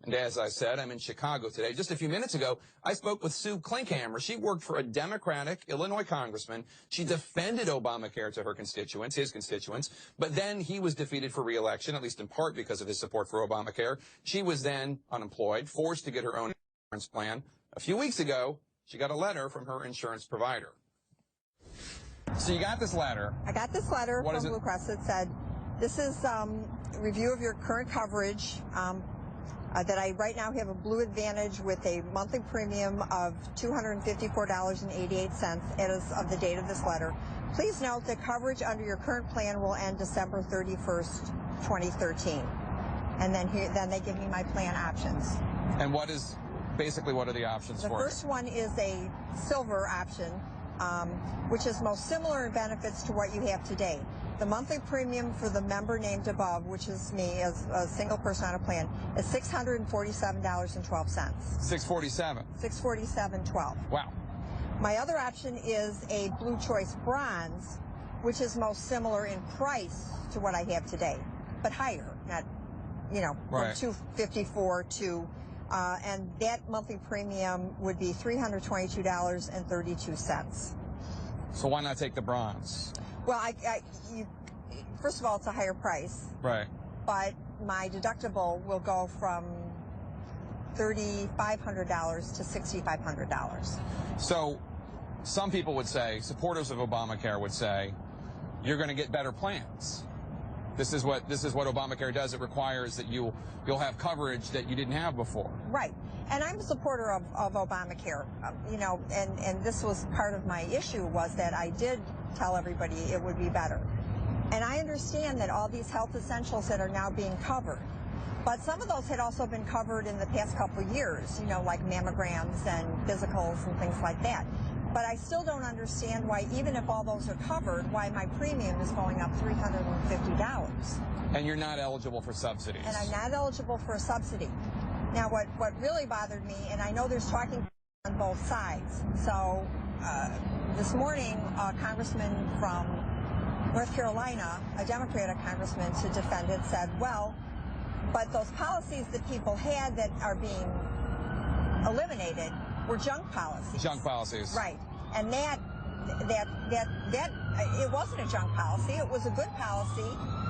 And as I said, I'm in Chicago today. Just a few minutes ago, I spoke with Sue Klinkhammer. She worked for a Democratic Illinois congressman. She defended Obamacare to her constituents, his constituents, but then he was defeated for re-election, at least in part because of his support for Obamacare. She was then unemployed, forced to get her own insurance plan. A few weeks ago, she got a letter from her insurance provider. So you got this letter. I got this letter from Blue Cross that said, this is a review of your current coverage, that I right now have a Blue Advantage with a monthly premium of $254.88 as of the date of this letter. Please note that coverage under your current plan will end December 31st, 2013. And then they give me my plan options. And what are the options for it? The first one is a silver option, which is most similar in benefits to what you have today. The monthly premium for the member named above, which is me as a single person on a plan, is $647.12. $647? $647.12. Wow. My other option is a Blue Choice Bronze, which is most similar in price to what I have today, but higher, not, right. From $254 to, and that monthly premium would be $322.32. So why not take the bronze? Well, first of all, it's a higher price. Right. But my deductible will go from $3,500 to $6,500. So some people would say, supporters of Obamacare would say, you're going to get better plans. This is what Obamacare does. It requires that you'll have coverage that you didn't have before. Right. And I'm a supporter of Obamacare, and this was part of my issue, was that I did tell everybody it would be better. And I understand that all these health essentials that are now being covered, but some of those had also been covered in the past couple of years, like mammograms and physicals and things like that. But I still don't understand why, even if all those are covered, why my premium is going up $350. And you're not eligible for subsidies. And I'm not eligible for a subsidy. Now, what really bothered me, and I know there's talking on both sides, so this morning, a congressman from North Carolina, a Democratic congressman, to defend it, said, well, but those policies that people had that are being eliminated were junk policies. Junk policies. Right. And that it wasn't a junk policy. It was a good policy.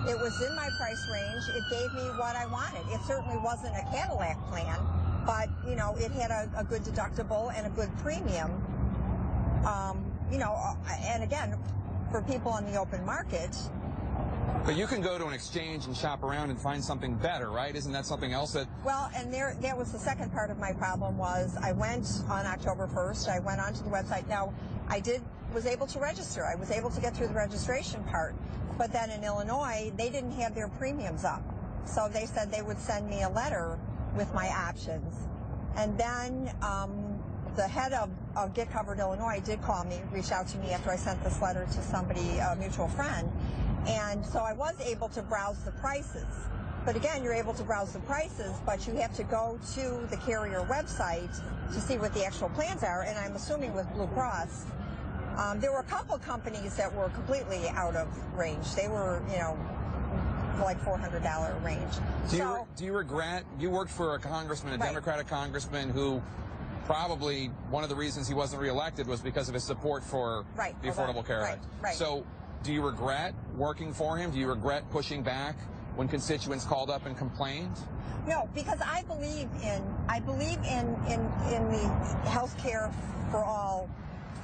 It was in my price range. It gave me what I wanted. It certainly wasn't a Cadillac plan, but, it had a good deductible and a good premium. And again, for people on the open market. But you can go to an exchange and shop around and find something better, right? Isn't that something else that... Well, and that was the second part of my problem was I went on October 1st. I went onto the website. Now, was able to register. I was able to get through the registration part. But then in Illinois, they didn't have their premiums up. So they said they would send me a letter with my options. And then the head of Get Covered Illinois did call me, reach out to me after I sent this letter to somebody, a mutual friend. And so I was able to browse the prices. But again, you're able to browse the prices, but you have to go to the carrier website to see what the actual plans are. And I'm assuming with Blue Cross, there were a couple companies that were completely out of range. They were, like $400 range. Do you regret, you worked for a congressman, a Democratic congressman who probably one of the reasons he wasn't reelected was because of his support for the Affordable Care Act. Right. So do you regret working for him? Do you regret pushing back when constituents called up and complained? No, because I believe in the health care for all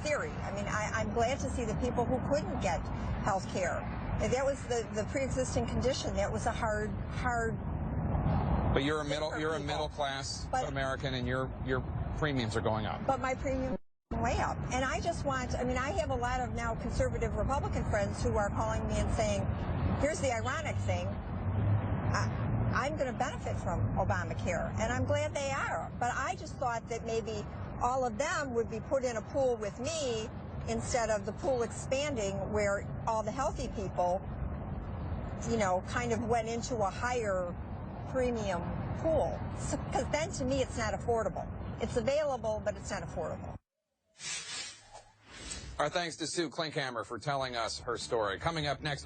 theory. I mean, I'm glad to see the people who couldn't get health care. That was the pre-existing condition. That was a hard. But you're a middle class American, and your premiums are going up. But my premium way up. And I just want, I have a lot of now conservative Republican friends who are calling me and saying, here's the ironic thing, I'm going to benefit from Obamacare, and I'm glad they are. But I just thought that maybe all of them would be put in a pool with me instead of the pool expanding where all the healthy people, kind of went into a higher premium pool. Because then to me it's not affordable. It's available, but it's not affordable. Our thanks to Sue Klinkhammer for telling us her story. Coming up next.